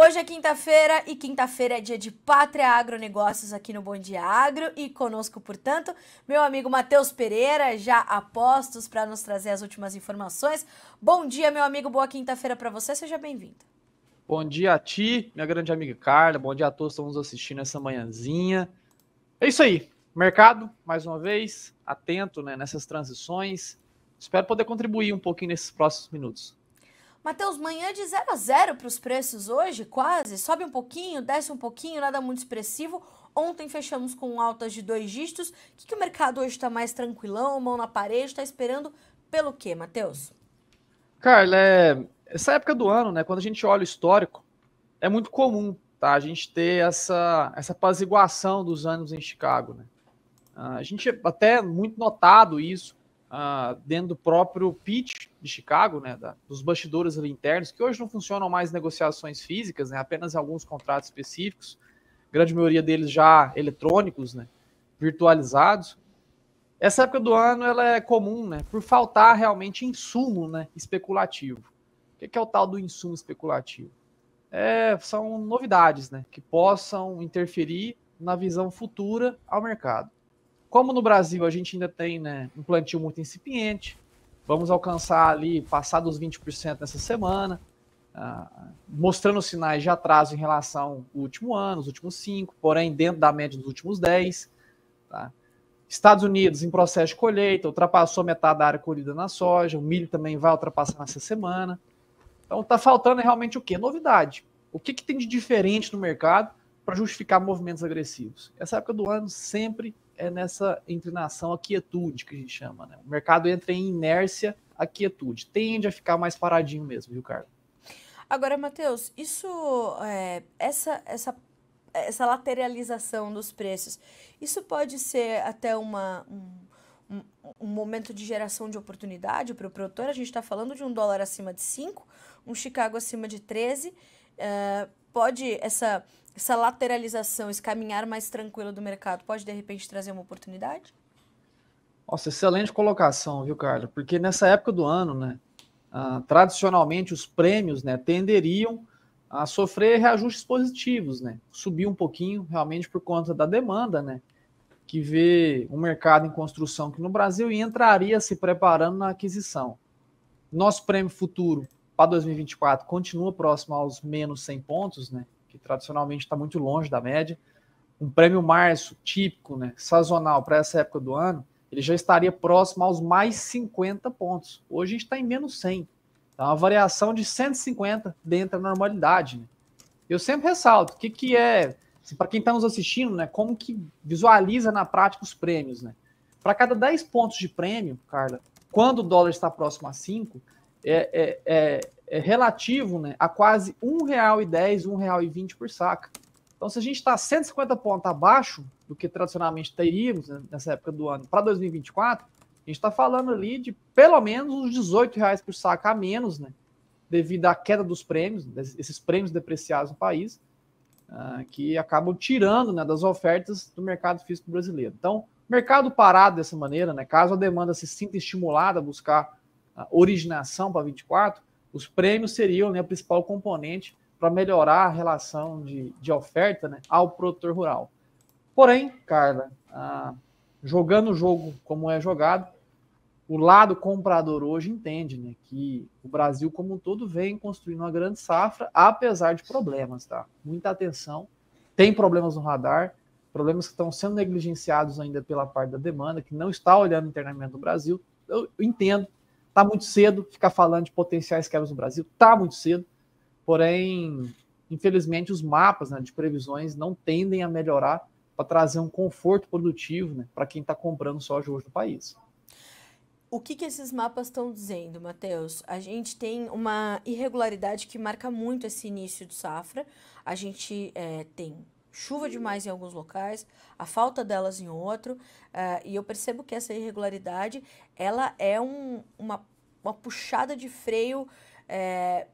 Hoje é quinta-feira e quinta-feira é dia de Pátria Agronegócios aqui no Bom Dia Agro e conosco, portanto, meu amigo Matheus Pereira, já a postos para nos trazer as últimas informações. Bom dia, meu amigo, boa quinta-feira para você, seja bem-vindo. Bom dia a ti, minha grande amiga Carla, bom dia a todos que estão nos assistindo essa manhãzinha. É isso aí, mercado, mais uma vez, atento, né, nessas transições. Espero poder contribuir um pouquinho nesses próximos minutos. Matheus, manhã de 0 a 0 para os preços hoje, quase. Sobe um pouquinho, desce um pouquinho, nada muito expressivo. Ontem fechamos com altas de 2 dígitos. O que o mercado hoje está mais tranquilão, mão na parede? Está esperando pelo quê, Matheus? Carla, essa época do ano, né, quando a gente olha o histórico, é muito comum, tá, a gente ter essa apaziguação dos ânimos em Chicago, né? A gente até muito notado isso dentro do próprio pitch de Chicago, né, dos bastidores ali internos, que hoje não funcionam mais negociações físicas, né, apenas em alguns contratos específicos, grande maioria deles já eletrônicos, né, virtualizados. Essa época do ano ela é comum, né, por faltar realmente insumo, né, especulativo. O que é o tal do insumo especulativo? São novidades, né, que possam interferir na visão futura ao mercado. Como no Brasil a gente ainda tem, né, um plantio muito incipiente, vamos alcançar ali, passar dos 20% nessa semana, mostrando sinais de atraso em relação ao último ano, os últimos 5, porém dentro da média dos últimos 10. Tá? Estados Unidos em processo de colheita, ultrapassou metade da área colhida na soja, o milho também vai ultrapassar nessa semana. Então está faltando realmente o quê? Novidade. O que tem de diferente no mercado para justificar movimentos agressivos? Essa época do ano sempre é nessa inclinação à quietude, que a gente chama, né? O mercado entra em inércia à quietude. Tende a ficar mais paradinho mesmo, viu, Carlos? Agora, Matheus, essa lateralização dos preços, isso pode ser até um momento de geração de oportunidade para o produtor? A gente está falando de um dólar acima de 5, um Chicago acima de 13. Pode essa lateralização, esse caminhar mais tranquilo do mercado, pode de repente trazer uma oportunidade? Nossa, excelente colocação, viu, Carla? Porque nessa época do ano, né, tradicionalmente os prêmios, né, tenderiam a sofrer reajustes positivos, né, subir um pouquinho realmente por conta da demanda, né, que vê um mercado em construção aqui no Brasil e entraria se preparando na aquisição. Nosso prêmio futuro para 2024 continua próximo aos menos 100 pontos, né, que tradicionalmente está muito longe da média. Um prêmio março típico, né, sazonal para essa época do ano, ele já estaria próximo aos mais 50 pontos. Hoje a gente está em menos 100. Então, uma variação de 150 dentro da normalidade. Né? Eu sempre ressalto, o que é, assim, para quem está nos assistindo, né, como que visualiza na prática os prêmios. Né? Para cada 10 pontos de prêmio, Carla, quando o dólar está próximo a 5, é relativo, né, a quase R$1,10, R$1,20 por saca. Então, se a gente está 150 pontos abaixo do que tradicionalmente teríamos, né, nessa época do ano para 2024, a gente está falando ali de pelo menos uns R$18 por saca a menos, né, devido à queda dos prêmios, esses prêmios depreciados no país, que acabam tirando, né, das ofertas do mercado físico brasileiro. Então, mercado parado dessa maneira, né, caso a demanda se sinta estimulada a buscar a originação para 24, os prêmios seriam, né, o principal componente para melhorar a relação de oferta, né, ao produtor rural. Porém, Carla, jogando o jogo como é jogado, o lado comprador hoje entende, né, que o Brasil como um todo vem construindo uma grande safra, apesar de problemas, tá? Muita atenção, tem problemas no radar, problemas que estão sendo negligenciados ainda pela parte da demanda, que não está olhando internamente no Brasil. Eu entendo, está muito cedo ficar falando de potenciais quebras no Brasil, está muito cedo, porém, infelizmente, os mapas, né, de previsões não tendem a melhorar para trazer um conforto produtivo, né, para quem está comprando soja hoje no país. O que esses mapas estão dizendo, Matheus? A gente tem uma irregularidade que marca muito esse início de safra. A gente tem chuva demais em alguns locais, a falta delas em outro, e eu percebo que essa irregularidade ela é uma puxada de freio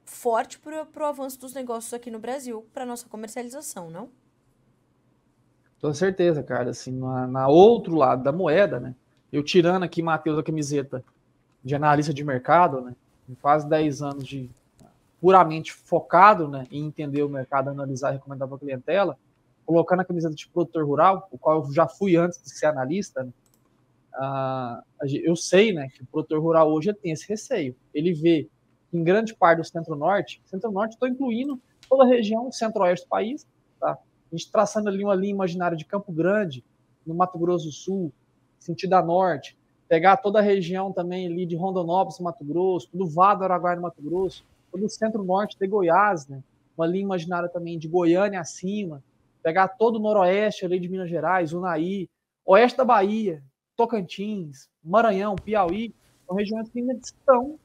forte para o avanço dos negócios aqui no Brasil, para nossa comercialização, não? Com certeza, cara. Assim, na outro lado da moeda, né? Eu tirando aqui, Matheus, a camiseta de analista de mercado, né? Em quase 10 anos de puramente focado, né, em entender o mercado, analisar e recomendar para a clientela, colocando a camiseta de produtor rural, o qual eu já fui antes de ser analista, né, eu sei, né, que o produtor rural hoje tem esse receio. Ele vê em grande parte do centro-norte estou incluindo toda a região centro-oeste do país, tá? A gente traçando ali uma linha imaginária de Campo Grande, no Mato Grosso do Sul, sentido a norte, pegar toda a região também ali de Rondonópolis, Mato Grosso, do Vado do Araguaia, no Mato Grosso, todo o centro-norte de Goiás, né? Uma linha imaginária também de Goiânia acima, pegar todo o noroeste ali de Minas Gerais, Unaí, oeste da Bahia, Tocantins, Maranhão, Piauí, são regiões que ainda estão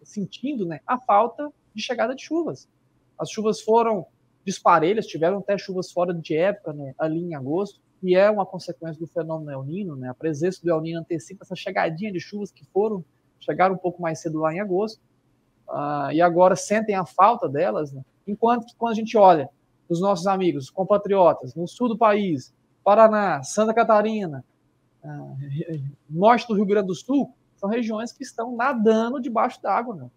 sentindo, né, a falta de chegada de chuvas. As chuvas foram disparelhas, tiveram até chuvas fora de época, né, ali em agosto, e é uma consequência do fenômeno El Niño, né, a presença do El Niño antecipa essa chegadinha de chuvas que chegaram um pouco mais cedo lá em agosto, e agora sentem a falta delas, né, enquanto que quando a gente olha os nossos amigos, compatriotas, no sul do país, Paraná, Santa Catarina, norte do Rio Grande do Sul, são regiões que estão nadando debaixo d'água, né?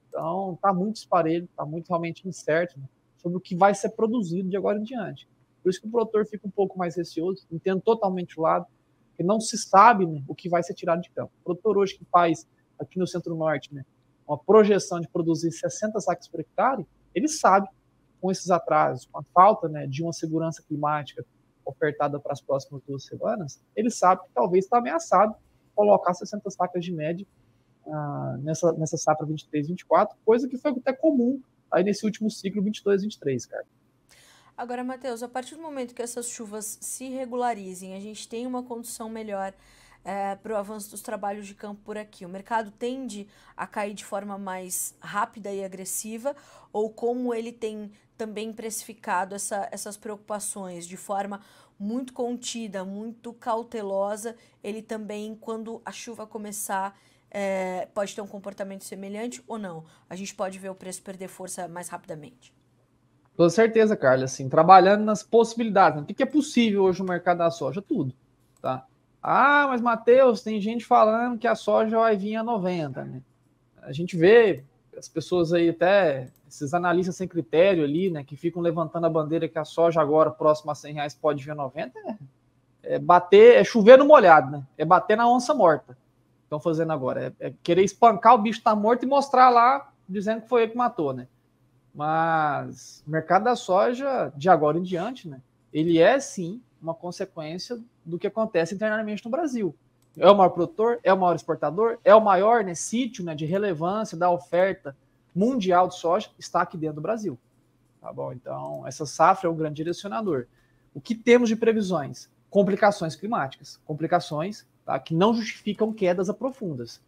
Então, está muito esparelho, está muito realmente incerto, né, sobre o que vai ser produzido de agora em diante. Por isso que o produtor fica um pouco mais receoso, entendo totalmente o lado, porque não se sabe, né, o que vai ser tirado de campo. O produtor hoje que faz, aqui no Centro-Norte, né, uma projeção de produzir 60 sacas por hectare, ele sabe, com esses atrasos, com a falta, né, de uma segurança climática ofertada para as próximas 2 semanas, ele sabe que talvez está ameaçado colocar 60 sacas de média nessa safra 23-24, coisa que foi até comum aí nesse último ciclo 22-23, cara. Agora, Matheus, a partir do momento que essas chuvas se regularizem, a gente tem uma condição melhor para o avanço dos trabalhos de campo por aqui. O mercado tende a cair de forma mais rápida e agressiva, ou como ele tem também precificado essas preocupações de forma muito contida, muito cautelosa, ele também, quando a chuva começar, pode ter um comportamento semelhante ou não? A gente pode ver o preço perder força mais rapidamente. Com certeza, Carla, assim, trabalhando nas possibilidades, né? O que é possível hoje no mercado da soja? Tudo, tá? Mas Matheus, tem gente falando que a soja vai vir a 90, né? A gente vê as pessoas aí até, esses analistas sem critério ali, né, que ficam levantando a bandeira que a soja agora, próxima a R$100, pode vir a 90, é chover no molhado, né? É bater na onça morta. Estão fazendo agora. É querer espancar o bicho tá morto e mostrar lá, dizendo que foi ele que matou, né? Mas o mercado da soja, de agora em diante, né, ele é sim uma consequência do que acontece internamente no Brasil. É o maior produtor, é o maior exportador, é o maior, né, sítio, né, de relevância da oferta mundial de soja, está aqui dentro do Brasil. Tá bom? Então, essa safra é um grande direcionador. O que temos de previsões? Complicações climáticas, complicações, tá, que não justificam quedas profundas.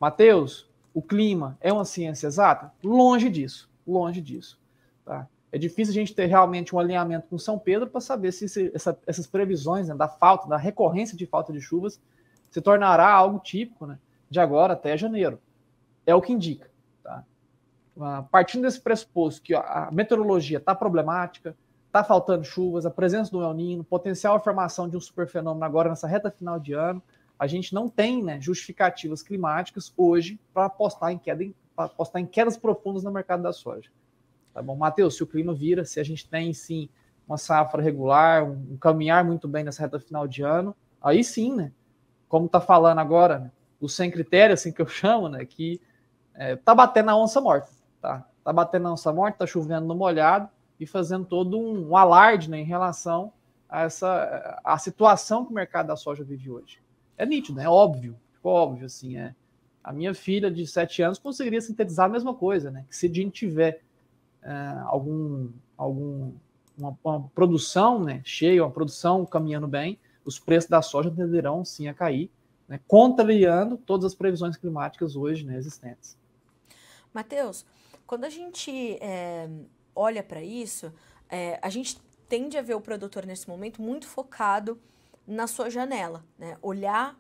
Matheus, o clima é uma ciência exata? Longe disso. Longe disso. Tá? É difícil a gente ter realmente um alinhamento com São Pedro para saber se essas previsões, né, da falta, da recorrência de falta de chuvas, se tornará algo típico, né, de agora até janeiro. É o que indica. Tá? Partindo desse pressuposto que a meteorologia está problemática, está faltando chuvas, a presença do El Niño, potencial formação de um superfenômeno agora nessa reta final de ano, a gente não tem, né, justificativas climáticas hoje para apostar em quedas profundas no mercado da soja. Tá bom, Matheus, se o clima vira, se a gente tem sim uma safra regular, um caminhar muito bem nessa reta final de ano, aí sim, né, como tá falando agora, né, o sem critério, assim que eu chamo, né, que tá batendo a onça morta, tá batendo a onça morta, tá chovendo no molhado e fazendo todo um alarde, né, em relação a situação que o mercado da soja vive hoje. É nítido, né? É óbvio, ficou óbvio, assim, a minha filha de 7 anos conseguiria sintetizar a mesma coisa, né? Que se a gente tiver uma produção, né, cheia, uma produção caminhando bem, os preços da soja tenderão sim a cair, né, contrariando todas as previsões climáticas hoje, né, existentes. Matheus, quando a gente olha para isso, a gente tende a ver o produtor nesse momento muito focado na sua janela, né? Olhar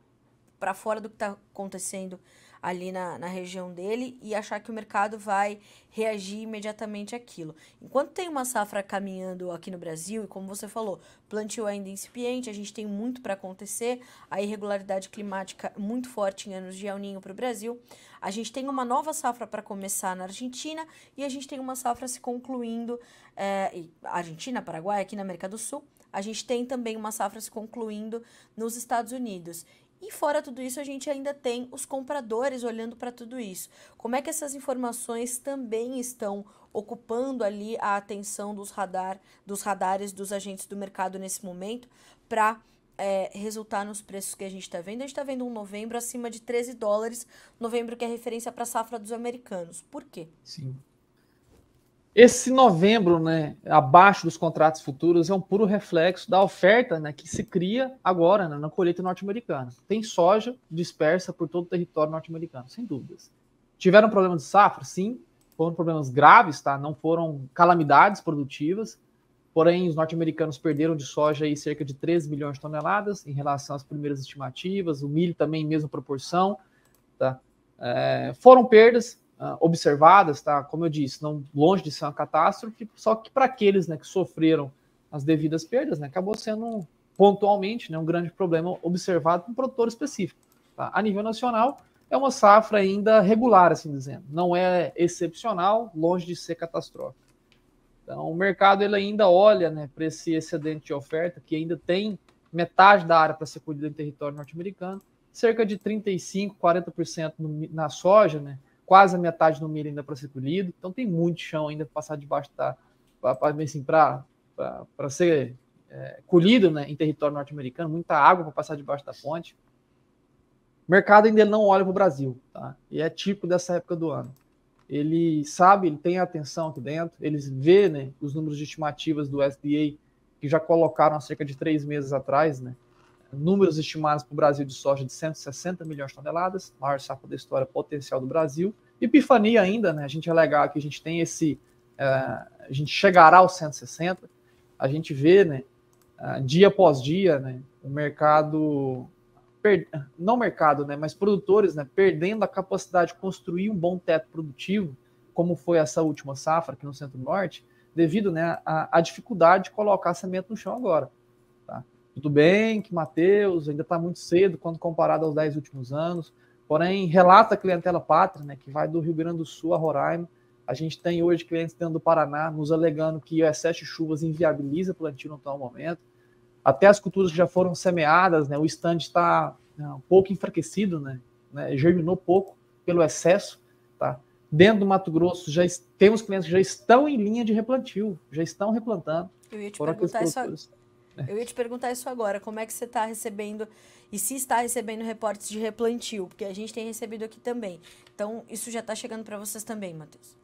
para fora do que está acontecendo ali na região dele e achar que o mercado vai reagir imediatamente àquilo. Enquanto tem uma safra caminhando aqui no Brasil, e como você falou, plantio ainda incipiente, a gente tem muito para acontecer, a irregularidade climática muito forte em anos de El Niño para o Brasil, a gente tem uma nova safra para começar na Argentina e a gente tem uma safra se concluindo, Argentina, Paraguai, aqui na América do Sul, a gente tem também uma safra se concluindo nos Estados Unidos. E fora tudo isso, a gente ainda tem os compradores olhando para tudo isso. Como é que essas informações também estão ocupando ali a atenção dos radares dos agentes do mercado nesse momento para resultar nos preços que a gente está vendo? A gente está vendo um novembro acima de $13, novembro que é referência para a safra dos americanos. Por quê? Sim. Esse novembro, né, abaixo dos contratos futuros, é um puro reflexo da oferta, né, que se cria agora, né, na colheita norte-americana. Tem soja dispersa por todo o território norte-americano, sem dúvidas. Tiveram problemas de safra? Sim. Foram problemas graves, tá? Não foram calamidades produtivas. Porém, os norte-americanos perderam de soja aí cerca de 13 milhões de toneladas em relação às primeiras estimativas. O milho também, em mesma proporção. Tá? Foram perdas observadas, tá? Como eu disse, não longe de ser uma catástrofe, só que para aqueles, né, que sofreram as devidas perdas, né, acabou sendo pontualmente, né, um grande problema observado por um produtor específico. Tá? A nível nacional, é uma safra ainda regular, assim dizendo. Não é excepcional, longe de ser catastrófico. Então, o mercado ele ainda olha, né, para esse excedente de oferta, que ainda tem metade da área para ser colhida em território norte-americano, cerca de 35%, 40% na soja, né, quase a metade no milho ainda para ser colhido. Então, tem muito chão ainda para passar debaixo para ser colhido, né, em território norte-americano, muita água para passar debaixo da ponte. O mercado ainda não olha para o Brasil, tá? E é típico dessa época do ano. Ele sabe, ele tem atenção aqui dentro, eles vê, né, os números de estimativas do USDA, que já colocaram há cerca de 3 meses atrás, né, números estimados para o Brasil de soja de 160 milhões de toneladas, maior safra da história potencial do Brasil. Epifania ainda, né, a gente é legal que a gente tem a gente chegará aos 160, a gente vê, né, dia após dia, né, o mercado, não mercado, né, mas produtores, né, perdendo a capacidade de construir um bom teto produtivo, como foi essa última safra aqui no Centro-Norte, devido, né, à dificuldade de colocar semente no chão agora. Tá? Tudo bem que Matheus ainda está muito cedo quando comparado aos 10 últimos anos, porém, relata a clientela pátria, né, que vai do Rio Grande do Sul a Roraima. A gente tem hoje clientes dentro do Paraná nos alegando que o excesso de chuvas inviabiliza plantio no atual momento. Até as culturas que já foram semeadas, né, o stand está um pouco enfraquecido, né, germinou pouco pelo excesso. Tá? Dentro do Mato Grosso, temos clientes que já estão em linha de replantio, já estão replantando. Eu ia te perguntar isso agora, como é que você está recebendo, e se está recebendo reportes de replantio, porque a gente tem recebido aqui também. Então, isso já está chegando para vocês também, Matheus?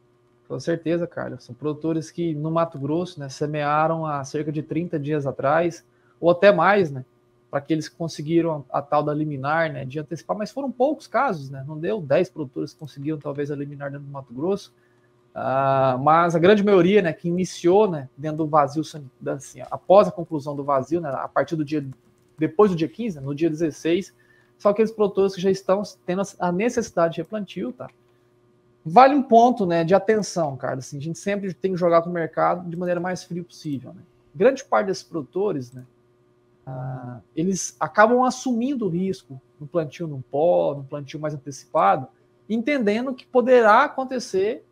Com certeza, Carlos. São produtores que no Mato Grosso, né, semearam há cerca de 30 dias atrás, ou até mais, né, para aqueles que conseguiram a tal da liminar, né, de antecipar, mas foram poucos casos, né, não deu 10 produtores que conseguiram talvez a liminar dentro do Mato Grosso, mas a grande maioria, né, que iniciou, né, dentro do vazio, assim, após a conclusão do vazio, né, a partir do dia, depois do dia 15, né, no dia 16, são aqueles produtores que já estão tendo a necessidade de replantio, tá? Vale um ponto, né, de atenção, cara, assim, a gente sempre tem que jogar com o mercado de maneira mais fria possível, né? Grande parte desses produtores, né, eles acabam assumindo o risco no plantio no plantio mais antecipado, entendendo que poderá acontecer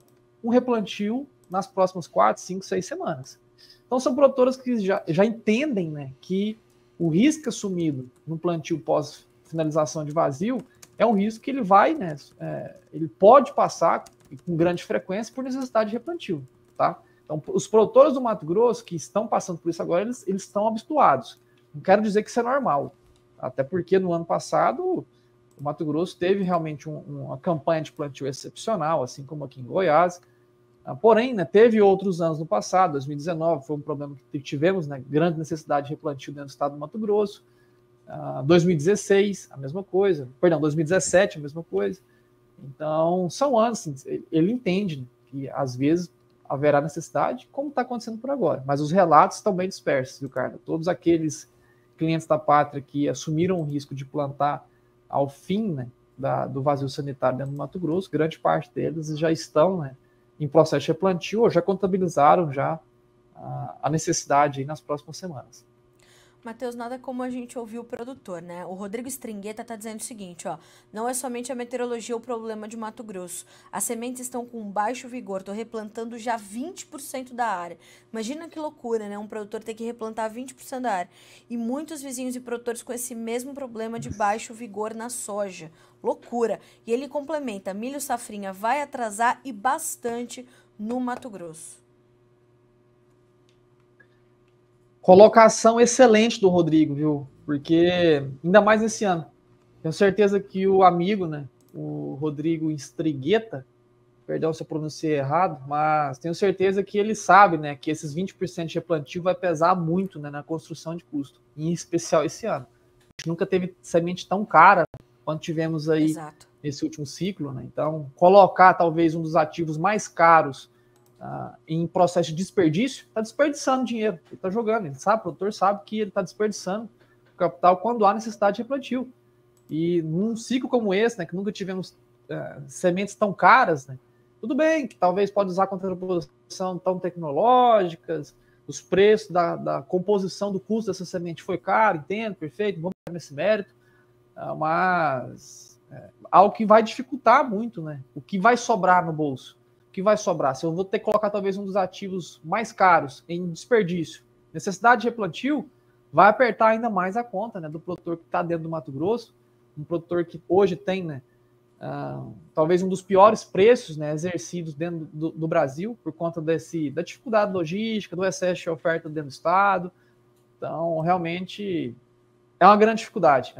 um replantio nas próximas 4, 5, 6 semanas. Então são produtores que já entendem, né, que o risco assumido no plantio pós finalização de vazio é um risco que ele vai, né, ele pode passar com grande frequência por necessidade de replantio, tá? Então os produtores do Mato Grosso que estão passando por isso agora, eles estão habituados. Não quero dizer que isso é normal, até porque no ano passado o Mato Grosso teve realmente uma campanha de plantio excepcional, assim como aqui em Goiás. Porém, né, teve outros anos no passado, 2019 foi um problema que tivemos, né, grande necessidade de replantio dentro do estado do Mato Grosso. 2016, a mesma coisa. Perdão, 2017, a mesma coisa. Então, são anos, assim, ele entende, né, que às vezes haverá necessidade, como está acontecendo por agora. Mas os relatos estão bem dispersos, viu, Carla? Todos aqueles clientes da pátria que assumiram o risco de plantar ao fim, né, do vazio sanitário dentro do Mato Grosso, grande parte deles já estão, né, em processo de replantio ou já contabilizaram já a necessidade aí nas próximas semanas. Matheus, nada como a gente ouvir o produtor, né? O Rodrigo Stringueta tá dizendo o seguinte, ó. Não é somente a meteorologia o problema de Mato Grosso. As sementes estão com baixo vigor. Tô replantando já 20% da área. Imagina que loucura, né? Um produtor ter que replantar 20% da área. E muitos vizinhos e produtores com esse mesmo problema de baixo vigor na soja. Loucura. E ele complementa, milho safrinha vai atrasar e bastante no Mato Grosso. Colocação excelente do Rodrigo, viu? Porque, ainda mais esse ano, tenho certeza que o amigo, né, o Rodrigo Strigueta, perdão se eu pronunciei errado, mas tenho certeza que ele sabe, né, que esses 20% de replantio vai pesar muito, né, na construção de custo, em especial esse ano. A gente nunca teve semente tão cara quanto tivemos aí Exato. nesse último ciclo, né? Então, colocar talvez um dos ativos mais caros em processo de desperdício, está desperdiçando dinheiro, ele está jogando, ele sabe, o produtor sabe que ele está desperdiçando o capital quando há necessidade de replantio. E num ciclo como esse, né, que nunca tivemos sementes tão caras, né, tudo bem que talvez pode usar contraposição tão tecnológicas, os preços da composição do custo dessa semente foi caro, entendo, perfeito, vamos nesse mérito, mas algo que vai dificultar muito, né, o que vai sobrar no bolso. Que vai sobrar. Se eu vou ter que colocar talvez um dos ativos mais caros em desperdício, necessidade de replantio, vai apertar ainda mais a conta, né, do produtor que está dentro do Mato Grosso, um produtor que hoje tem, né, talvez um dos piores preços, né, exercidos dentro do Brasil, por conta da dificuldade logística, do excesso de oferta dentro do estado. Então, realmente, é uma grande dificuldade,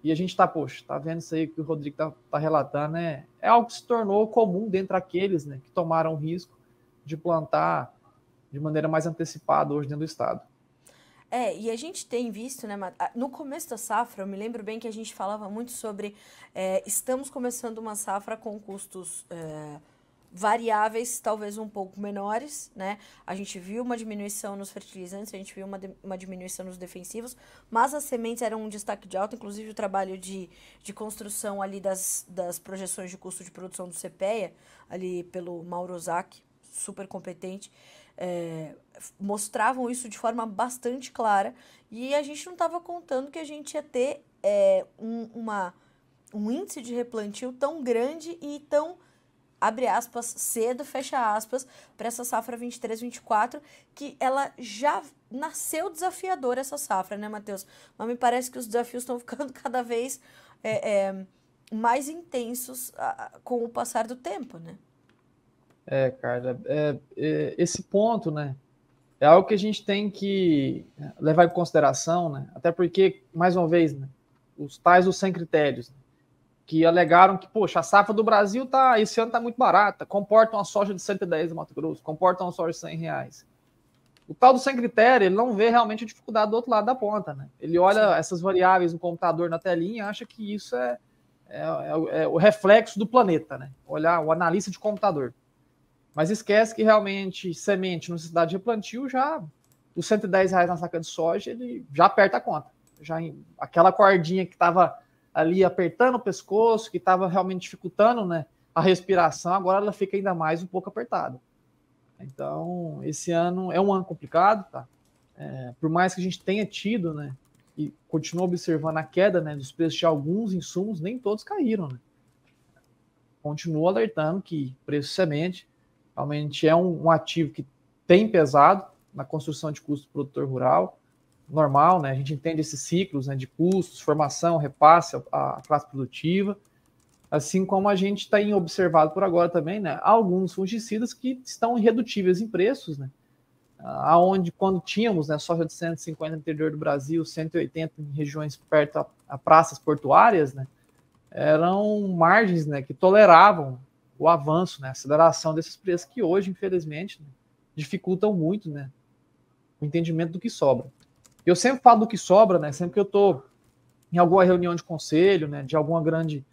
e a gente está vendo isso aí que o Rodrigo tá relatando, né? É algo que se tornou comum dentre aqueles, né, que tomaram o risco de plantar de maneira mais antecipada hoje dentro do estado. E a gente tem visto, né, no começo da safra, eu me lembro bem que a gente falava muito sobre estamos começando uma safra com custos variáveis, talvez um pouco menores, né? A gente viu uma diminuição nos fertilizantes, a gente viu uma diminuição nos defensivos, mas as sementes eram um destaque de alta, inclusive o trabalho de construção ali das projeções de custo de produção do CPEA, ali pelo Mauro Ozaki, super competente, mostravam isso de forma bastante clara, e a gente não estava contando que a gente ia ter um índice de replantio tão grande e tão, abre aspas, cedo, fecha aspas, para essa safra 23-24, que ela já nasceu desafiadora, essa safra, né, Matheus? Mas me parece que os desafios estão ficando cada vez mais intensos com o passar do tempo, né? Carla, esse ponto, né, é algo que a gente tem que levar em consideração, né, até porque, mais uma vez, né, os 100 critérios, né, que alegaram que, poxa, a safra do Brasil esse ano está muito barata, comporta uma soja de 110 no Mato Grosso, comporta uma soja de R$100. O tal do sem critério, ele não vê realmente a dificuldade do outro lado da ponta, né? Ele olha essas variáveis no computador, na telinha, e acha que isso é o reflexo do planeta, né? Olhar o analista de computador. Mas esquece que realmente semente, necessidade de replantio, já os R$110 na saca de soja, ele já aperta a conta. Aquela cordinha que estava ali apertando o pescoço, que estava realmente dificultando, né, a respiração, agora ela fica ainda mais um pouco apertada. Então, esse ano é um ano complicado, tá? Por mais que a gente tenha tido, né, e continua observando a queda, né, dos preços de alguns insumos, nem todos caíram, né? Continuo alertando que preço de semente realmente é um ativo que tem pesado na construção de custo do produtor rural, normal, né? A gente entende esses ciclos, né, de custos, formação, repasse à classe produtiva, assim como a gente tem observado por agora também, né, alguns fungicidas que estão irredutíveis em preços, né? Aonde quando tínhamos, né, soja de 150 no interior do Brasil, 180 em regiões perto a praças portuárias, né, eram margens, né, que toleravam o avanço, né, a aceleração desses preços que hoje, infelizmente, né, dificultam muito, né, o entendimento do que sobra. Eu sempre falo do que sobra, né, sempre que eu estou em alguma reunião de conselho, né, de alguma grande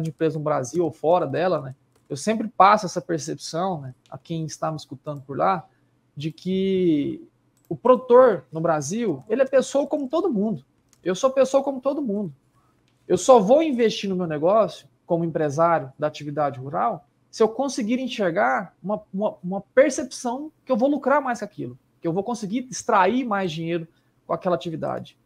empresa no Brasil ou fora dela, né, eu sempre passo essa percepção, né, a quem está me escutando por lá, de que o produtor no Brasil, ele é pessoa como todo mundo. Eu sou pessoa como todo mundo. Eu só vou investir no meu negócio, como empresário da atividade rural, se eu conseguir enxergar uma percepção que eu vou lucrar mais com aquilo, que eu vou conseguir extrair mais dinheiro com aquela atividade.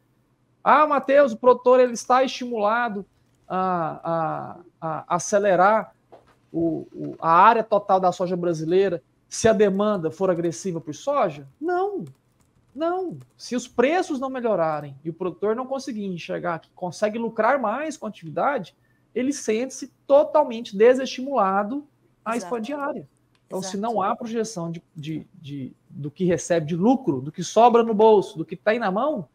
Ah, Matheus, o produtor ele está estimulado a acelerar a área total da soja brasileira se a demanda for agressiva por soja? Não, não. Se os preços não melhorarem e o produtor não conseguir enxergar que consegue lucrar mais com a atividade, ele sente-se totalmente desestimulado a expandir a área. Então, se não há projeção do que recebe de lucro, do que sobra no bolso, do que está aí na mão,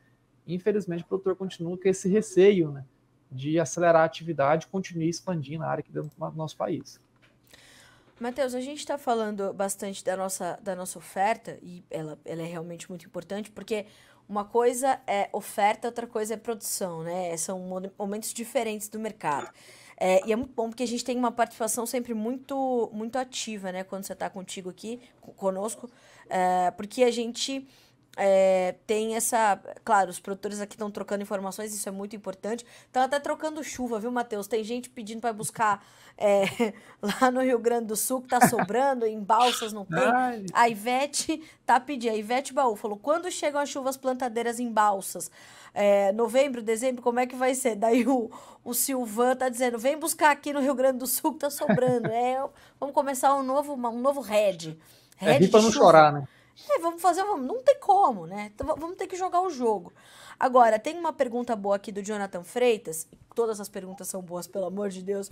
infelizmente o produtor continua com esse receio, né, de acelerar a atividade e continuar expandindo a área aqui dentro do nosso país. Matheus, a gente está falando bastante da nossa oferta, e ela é realmente muito importante, porque uma coisa é oferta, outra coisa é produção, né? São momentos diferentes do mercado. E é muito bom porque a gente tem uma participação sempre muito, muito ativa, né? Quando você está contigo aqui, conosco, porque a gente tem essa... Claro, os produtores aqui estão trocando informações, isso é muito importante. Estão até trocando chuva, viu, Matheus? Tem gente pedindo para buscar lá no Rio Grande do Sul, que tá sobrando, em Balsas não tem. Ai. A Ivete tá pedindo, a Ivete Baú falou, quando chegam as chuvas plantadeiras em Balsas? Novembro, dezembro, como é que vai ser? Daí o Silvan tá dizendo, vem buscar aqui no Rio Grande do Sul que tá sobrando. Vamos começar um novo RED. Rir para não chorar, né? Vamos fazer, não tem como, né? Então, vamos ter que jogar o jogo. Agora, tem uma pergunta boa aqui do Jonathan Freitas. Todas as perguntas são boas, pelo amor de Deus.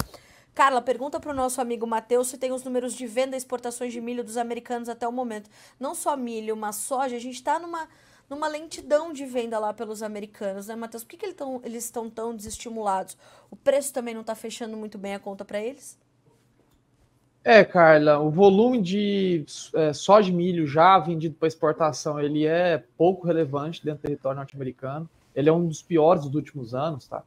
Carla, pergunta para o nosso amigo Matheus se tem os números de venda e exportações de milho dos americanos até o momento. Não só milho, mas soja. A gente está numa lentidão de venda lá pelos americanos, né, Matheus? Por que eles estão tão desestimulados? O preço também não está fechando muito bem a conta para eles? Carla, o volume de soja e milho já vendido para exportação, ele é pouco relevante dentro do território norte-americano. Ele é um dos piores dos últimos anos, tá?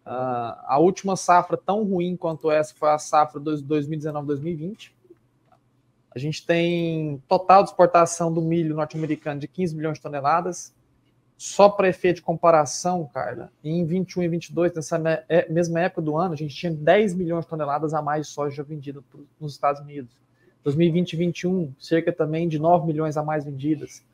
A última safra tão ruim quanto essa foi a safra 2019-2020. A gente tem total de exportação do milho norte-americano de 15 milhões de toneladas. Só para efeito de comparação, Carla, em 21 e 22, nessa mesma época do ano, a gente tinha 10 milhões de toneladas a mais de soja vendida nos Estados Unidos. 2020 e 21, cerca também de 9 milhões a mais vendidas.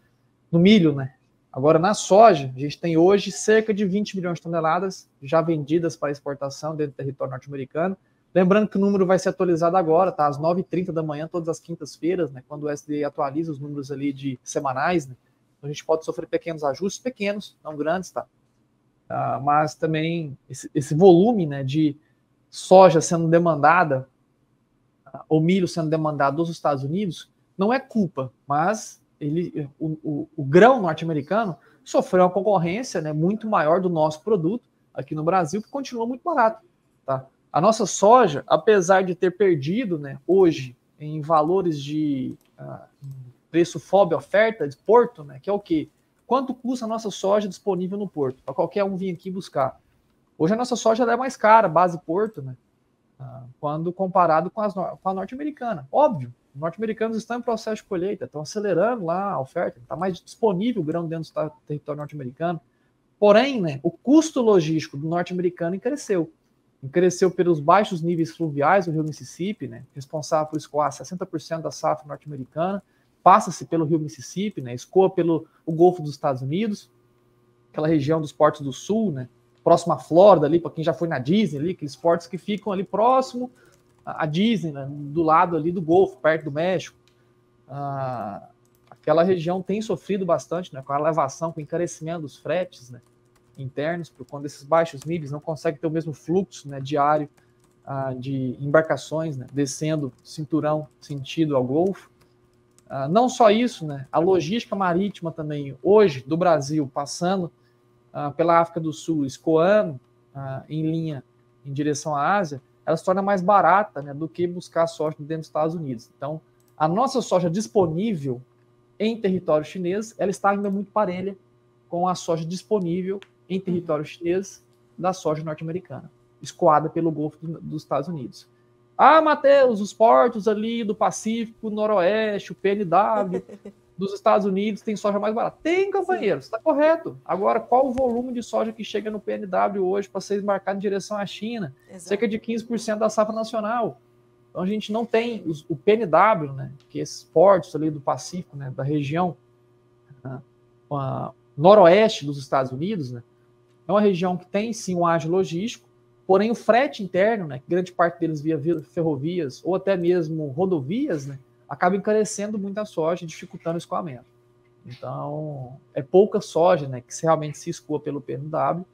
No milho, né? Agora, na soja, a gente tem hoje cerca de 20 milhões de toneladas já vendidas para exportação dentro do território norte-americano. Lembrando que o número vai ser atualizado agora, tá? Às 9h30 da manhã, todas as quintas-feiras, né? Quando o SDA atualiza os números ali de semanais, né? A gente pode sofrer pequenos ajustes, pequenos, não grandes, tá? Mas também esse volume, né, de soja sendo demandada, ou milho sendo demandado dos Estados Unidos, não é culpa, mas o grão norte-americano sofreu uma concorrência, né, muito maior do nosso produto aqui no Brasil, que continua muito barato, tá? A nossa soja, apesar de ter perdido, né, hoje em valores de preço FOB oferta de porto, né, que é o quê? Quanto custa a nossa soja disponível no porto? Para qualquer um vir aqui buscar. Hoje a nossa soja é mais cara, base porto, né, quando comparado com a norte-americana. Óbvio, os norte-americanos estão em processo de colheita, estão acelerando lá a oferta, está mais disponível o grão dentro do território norte-americano. Porém, né, o custo logístico do norte-americano cresceu pelos baixos níveis fluviais do rio Mississippi, né, responsável por escoar 60% da safra norte-americana, passa-se pelo rio Mississippi, né, escoa pelo o Golfo dos Estados Unidos, aquela região dos portos do sul, né, próximo à Flórida, ali, para quem já foi na Disney, ali, aqueles portos que ficam ali próximo à Disney, né, do lado ali do Golfo, perto do México. Aquela região tem sofrido bastante, né, com a elevação, com o encarecimento dos fretes, né, internos, por conta desses baixos níveis, não consegue ter o mesmo fluxo, né, diário de embarcações, né, descendo cinturão sentido ao Golfo. Não só isso, né, a logística marítima também, hoje, do Brasil, passando pela África do Sul, escoando em linha em direção à Ásia, ela se torna mais barata, né, do que buscar soja dentro dos Estados Unidos. Então, a nossa soja disponível em território chinês, ela está ainda muito parelha com a soja disponível em território chinês da soja norte-americana, escoada pelo Golfo dos Estados Unidos. Matheus, os portos ali do Pacífico, Noroeste, o PNW, dos Estados Unidos tem soja mais barata. Tem, companheiro, está correto. Agora, qual o volume de soja que chega no PNW hoje para ser embarcado em direção à China? Exato. Cerca de 15% da safra nacional. Então, a gente não tem o PNW, né, que esses portos ali do Pacífico, né, da região noroeste dos Estados Unidos, né, é uma região que tem, sim, um ágio logístico, porém o frete interno, né, grande parte deles via ferrovias ou até mesmo rodovias, né, acaba encarecendo muito a soja e dificultando o escoamento. Então, é pouca soja, né, que realmente se escoa pelo PNW,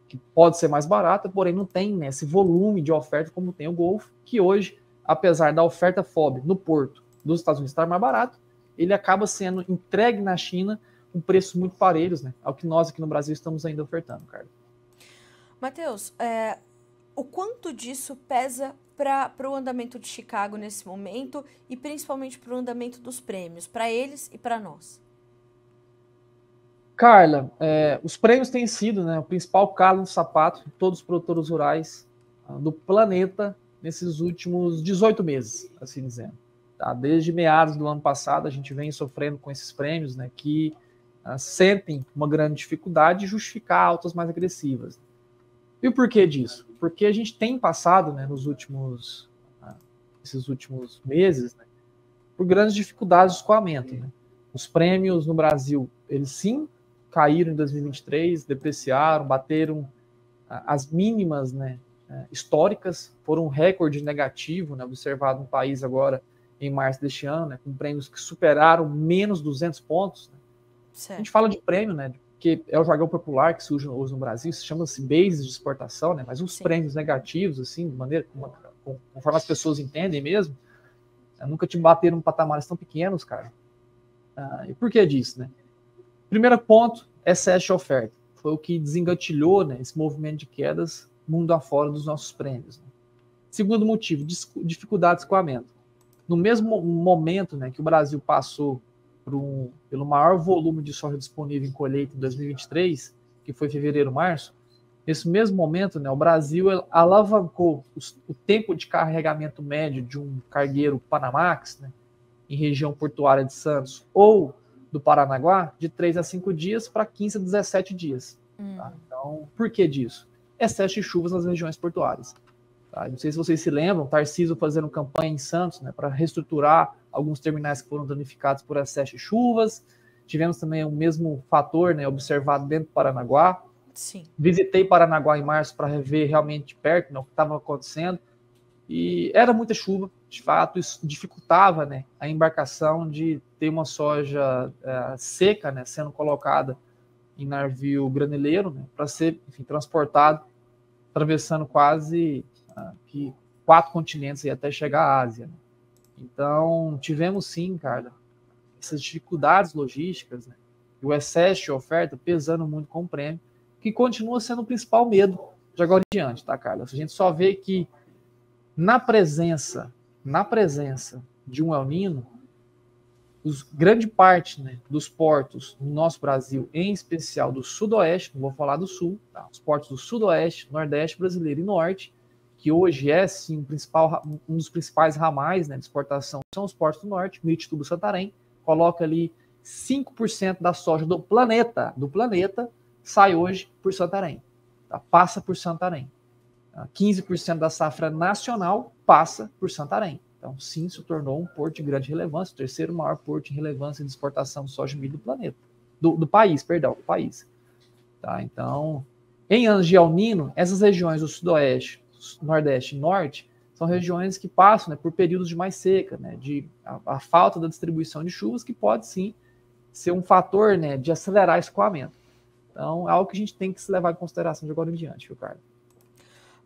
que pode ser mais barata, porém não tem, né, esse volume de oferta como tem o Golfo, que hoje, apesar da oferta FOB no porto dos Estados Unidos estar mais barato, ele acaba sendo entregue na China com preços muito parelhos, né, ao que nós aqui no Brasil estamos ainda ofertando, Carlos. Matheus, o quanto disso pesa para o andamento de Chicago nesse momento e principalmente para o andamento dos prêmios, para eles e para nós? Carla, os prêmios têm sido, né, o principal calo no sapato de todos os produtores rurais do planeta nesses últimos 18 meses, assim dizendo. Tá? Desde meados do ano passado, a gente vem sofrendo com esses prêmios, né, que sentem uma grande dificuldade de justificar altas mais agressivas. E o porquê disso? Porque a gente tem passado, né, esses últimos meses, né, por grandes dificuldades de escoamento. Né? Os prêmios no Brasil, eles sim caíram em 2023, depreciaram, bateram as mínimas, né, históricas, foram um recorde negativo, né, observado no país agora em março deste ano, né, com prêmios que superaram menos 200 pontos. Né? A gente fala de prêmio, né, que é o jargão popular que se usa hoje no Brasil, se chama-se bases de exportação, né, mas os prêmios negativos, assim, de maneira, conforme as pessoas entendem mesmo, nunca te bateram em patamares tão pequenos, cara. E por que disso, né? Primeiro ponto, excesso de oferta. Foi o que desengatilhou, né, esse movimento de quedas mundo afora dos nossos prêmios. Né? Segundo motivo, dificuldade de escoamento. No mesmo momento, né, que o Brasil passou pelo maior volume de soja disponível em colheita em 2023, que foi fevereiro, março, nesse mesmo momento, né, o Brasil alavancou o tempo de carregamento médio de um cargueiro Panamax, né, em região portuária de Santos, ou do Paranaguá, de 3 a 5 dias para 15 a 17 dias. Tá? Então, por que disso? Excesso de chuvas nas regiões portuárias. Tá? Não sei se vocês se lembram, Tarcísio fazendo campanha em Santos, né, para reestruturar alguns terminais que foram danificados por excesso de chuvas. Tivemos também o mesmo fator, né, observado dentro do Paranaguá. Sim. Visitei Paranaguá em março para rever realmente de perto, né, o que estava acontecendo. E era muita chuva, de fato, isso dificultava, né, a embarcação de ter uma soja seca, né, sendo colocada em navio graneleiro, né, para ser, enfim, transportado, atravessando quase 4 continentes e até chegar à Ásia. Né. Então, tivemos sim, cara, essas dificuldades logísticas, né, e o excesso de oferta pesando muito com o prêmio, que continua sendo o principal medo de agora em diante, tá, Carlos? A gente só vê que na presença de um El Niño, grande parte, né, dos portos no nosso Brasil, em especial do sudoeste, não vou falar do sul, tá? Os portos do sudoeste, nordeste brasileiro e norte, que hoje é sim um dos principais ramais, né, de exportação, são os portos do norte, Miritituba e Santarém, coloca ali 5% da soja do planeta, sai hoje por Santarém, tá? Passa por Santarém. 15% da safra nacional passa por Santarém. Então, sim, se tornou um porto de grande relevância, o terceiro maior porto de relevância de exportação de soja e milho do planeta. Do país. Tá? Então, em anos de El Niño, essas regiões do sudoeste, nordeste e norte, são regiões que passam, né, por períodos de mais seca, né, a falta da distribuição de chuvas, que pode, sim, ser um fator, né, de acelerar esse escoamento. Então, é algo que a gente tem que se levar em consideração de agora em diante, viu, Carlos?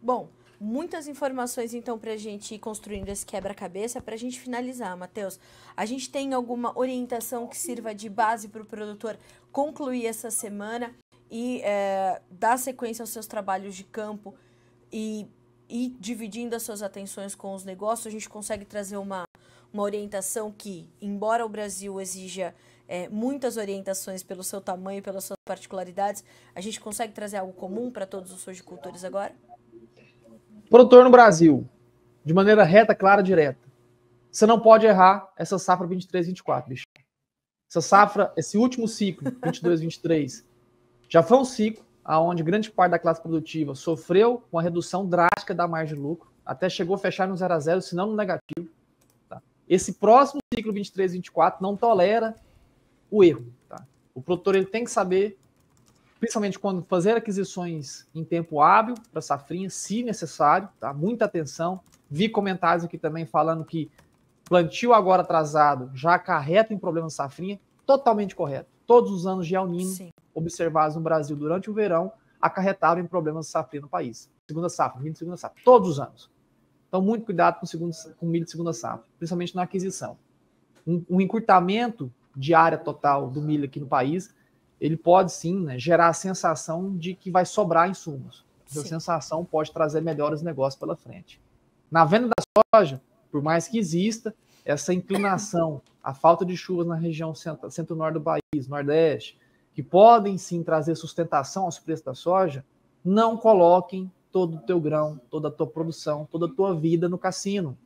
Bom, muitas informações, então, para a gente ir construindo esse quebra-cabeça. Para a gente finalizar, Matheus, a gente tem alguma orientação que sirva de base para o produtor concluir essa semana e dar sequência aos seus trabalhos de campo e dividindo as suas atenções com os negócios? A gente consegue trazer uma orientação que, embora o Brasil exija muitas orientações pelo seu tamanho e pelas suas particularidades, a gente consegue trazer algo comum para todos os sojicultores agora? Produtor no Brasil, de maneira reta, clara, direta. Você não pode errar essa safra 23-24, bicho. Essa safra, esse último ciclo, 22-23, já foi um ciclo onde grande parte da classe produtiva sofreu com a redução drástica da margem de lucro, até chegou a fechar no 0 a 0, se não no negativo. Tá? Esse próximo ciclo 23-24 não tolera o erro. Tá? O produtor ele tem que saber, principalmente quando fazer aquisições em tempo hábil para safrinha, se necessário, tá? Muita atenção. Vi comentários aqui também falando que plantio agora atrasado já acarreta em problemas de safrinha, totalmente correto. Todos os anos de El Niño observados no Brasil durante o verão acarretaram em problemas de safrinha no país. Segunda safra, milho de segunda safra, todos os anos. Então, muito cuidado com milho de segunda safra, principalmente na aquisição. Um encurtamento de área total do milho aqui no país, ele pode sim, né, gerar a sensação de que vai sobrar insumos. Essa sensação pode trazer melhores negócios pela frente. Na venda da soja, por mais que exista essa inclinação, a falta de chuvas na região centro-norte do país, nordeste, que podem sim trazer sustentação aos preços da soja, não coloquem todo o teu grão, toda a tua produção, toda a tua vida no cassino.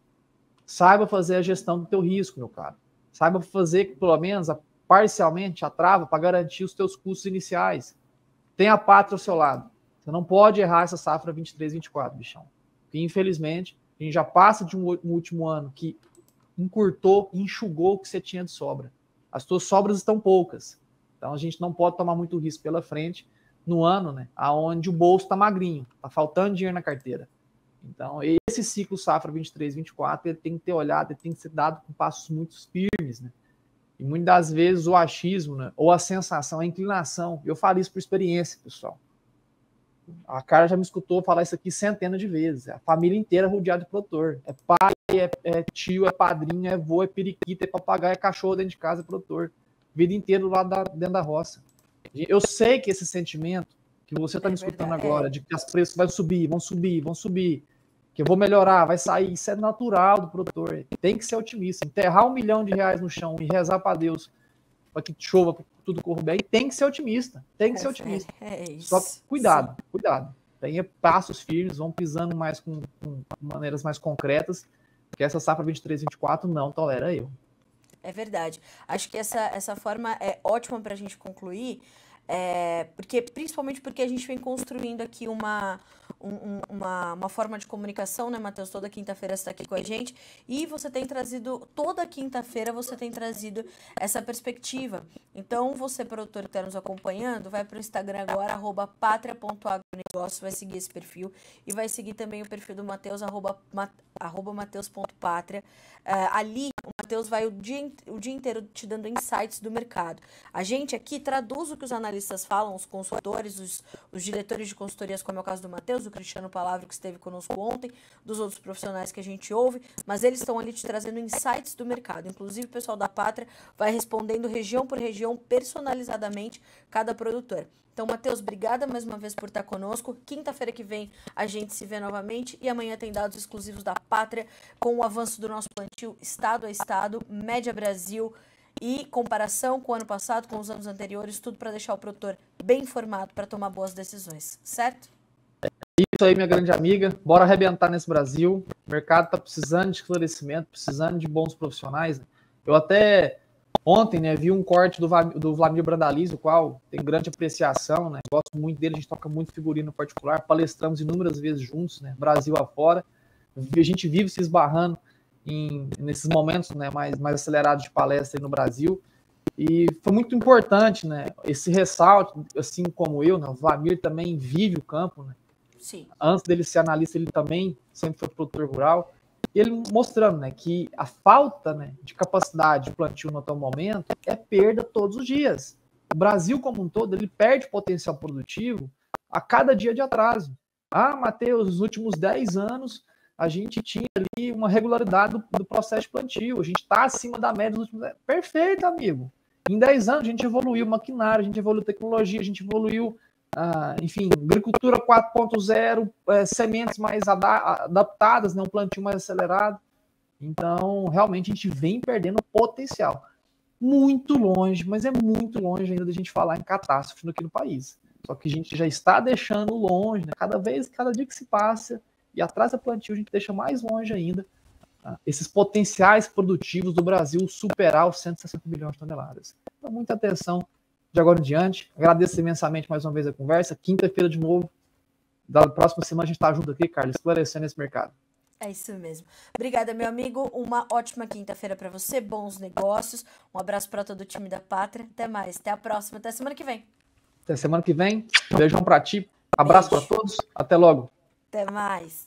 Saiba fazer a gestão do teu risco, meu caro. Saiba fazer, pelo menos, parcialmente, a trava para garantir os teus custos iniciais. Tenha a pátria ao seu lado. Você não pode errar essa safra 23-24, bichão. Porque, infelizmente, a gente já passa de um último ano que encurtou e enxugou o que você tinha de sobra. As tuas sobras estão poucas. Então, a gente não pode tomar muito risco pela frente no ano, né, onde o bolso está magrinho, está faltando dinheiro na carteira. Então, esse ciclo safra 23-24, ele tem que ter olhado, ele tem que ser dado com passos muito firmes, né? E muitas das vezes o achismo, né, ou a sensação, a inclinação, eu falo isso por experiência, pessoal. A cara já me escutou falar isso aqui centenas de vezes. A família inteira rodeada de produtor. É pai, é tio, é padrinho, é avô, é periquita, é papagaio, é cachorro dentro de casa, é produtor. Vida inteira do lado dentro da roça. Eu sei que esse sentimento que você está me escutando agora, de que os preços vão subir, que eu vou melhorar, vai sair, isso é natural do produtor. Tem que ser otimista. Enterrar R$1 milhão no chão e rezar para Deus para que chova, para que tudo corra bem, tem que ser otimista. Tem que ser otimista. Isso. Só cuidado. Tenha passos firmes, vão pisando mais com maneiras mais concretas, que essa safra 23-24 não tolera erro. É verdade. Acho que essa forma é ótima para a gente concluir, principalmente porque a gente vem construindo aqui uma forma de comunicação, né, Matheus? Toda quinta-feira você está aqui com a gente e você tem trazido, toda quinta-feira você tem trazido essa perspectiva. Então, você, produtor que está nos acompanhando, vai para o Instagram agora, @patria.agronegócio, vai seguir esse perfil e vai seguir também o perfil do Matheus, @mateus.patria. Ali, o Matheus vai o dia inteiro te dando insights do mercado. A gente aqui traduz o que os analistas falam, os consultores, os diretores de consultorias, como é o caso do Matheus, do Cristiano Palavra, que esteve conosco ontem, dos outros profissionais que a gente ouve, mas eles estão ali te trazendo insights do mercado. Inclusive, o pessoal da Pátria vai respondendo região por região, personalizadamente, cada produtor. Então, Matheus, obrigada mais uma vez por estar conosco. Quinta-feira que vem a gente se vê novamente e amanhã tem dados exclusivos da Pátria com o avanço do nosso plantio estado a estado, média Brasil e comparação com o ano passado, com os anos anteriores, tudo para deixar o produtor bem informado para tomar boas decisões, certo? Isso aí, minha grande amiga. Bora arrebentar nesse Brasil. O mercado está precisando de esclarecimento, precisando de bons profissionais. Eu até ontem, né, vi um corte do Vladimir Brandaliz, o qual tem grande apreciação, né? Gosto muito dele, a gente toca muito figurino no particular, palestramos inúmeras vezes juntos, né? Brasil afora. A gente vive se esbarrando nesses momentos, né, mais acelerados de palestra aí no Brasil. E foi muito importante, né, esse ressalto, assim como eu, né, o Vladimir também vive o campo, né? Sim. Antes dele ser analista, ele também sempre foi produtor rural. E ele mostrando, né, que a falta, né, de capacidade de plantio no atual momento é perda todos os dias. O Brasil como um todo, ele perde potencial produtivo a cada dia de atraso. Ah, Matheus, nos últimos 10 anos a gente tinha ali uma regularidade do processo de plantio, a gente está acima da média dos últimos 10 anos. Perfeito, amigo. Em 10 anos a gente evoluiu maquinário, a gente evoluiu tecnologia, a gente evoluiu, enfim, agricultura 4.0, sementes mais adaptadas, né, um plantio mais acelerado. Então, realmente a gente vem perdendo potencial. Muito longe, mas é muito longe ainda da gente falar em catástrofe aqui no país. Só que a gente já está deixando longe, né? Cada dia que se passa e atrasa plantio, a gente deixa mais longe ainda esses potenciais produtivos do Brasil superar os 160 milhões de toneladas. Então, muita atenção de agora em diante. Agradeço imensamente mais uma vez a conversa. Quinta-feira, de novo, da próxima semana, a gente está junto aqui, Carlos, esclarecendo esse mercado. É isso mesmo. Obrigada, meu amigo. Uma ótima quinta-feira para você. Bons negócios. Um abraço para todo o time da Pátria. Até mais. Até a próxima. Até semana que vem. Até semana que vem. Beijão para ti. Abraço para todos. Até logo. Até mais.